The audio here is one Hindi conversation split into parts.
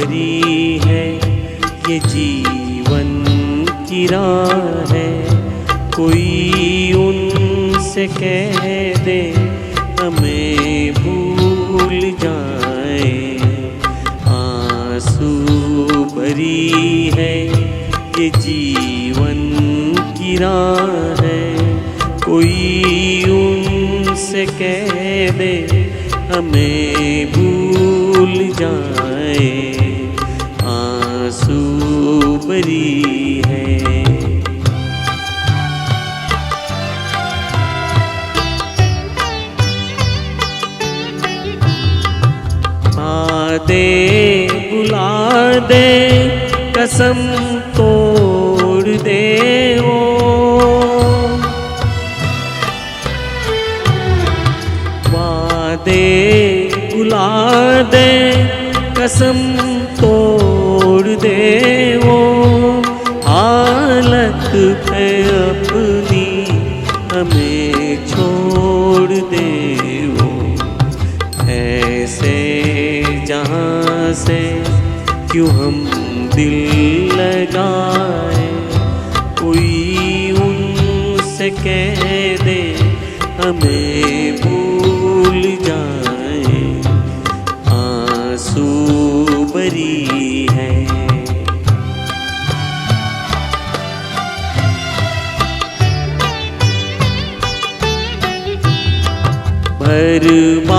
भरी है ये जीवन की राह है। कोई उनसे कह दे हमें भूल जाए। आंसू भरी है ये जीवन की राह है। कोई उनसे कह दे हमें भूल जाए। आंसू भरी है। दे बुला दे कसम तोड़ दे वो। वादे बुला दे कसम तोड़ दे वो। हालत पे अपनी हमें छोड़ दे वो। ऐसे जहाँ से क्यों हम दिल लगाए। कोई उनसे कह दे हमें भूल जाए। आंसू भरी है।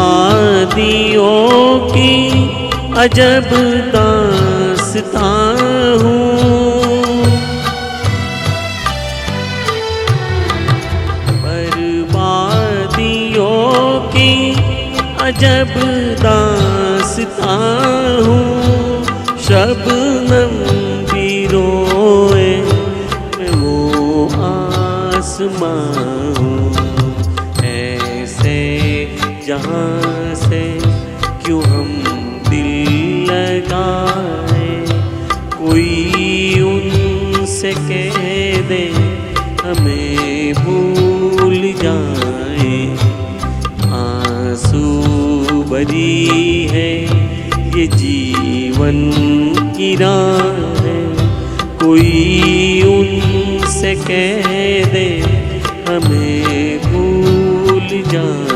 बर्बादियों की अजब दास्तां हूँ। बर्बादियों की अजब दास्तां हूँ। शबनम भी रोए मैं वो आसमां हूँ। ऐसे जहाँ से क्यों हम दिल लगाए। कोई उनसे कह दे हमें भूल जाए। आंसू भरी है ये जीवन की राह है। कोई उनसे कह दे हमें भूल जाए।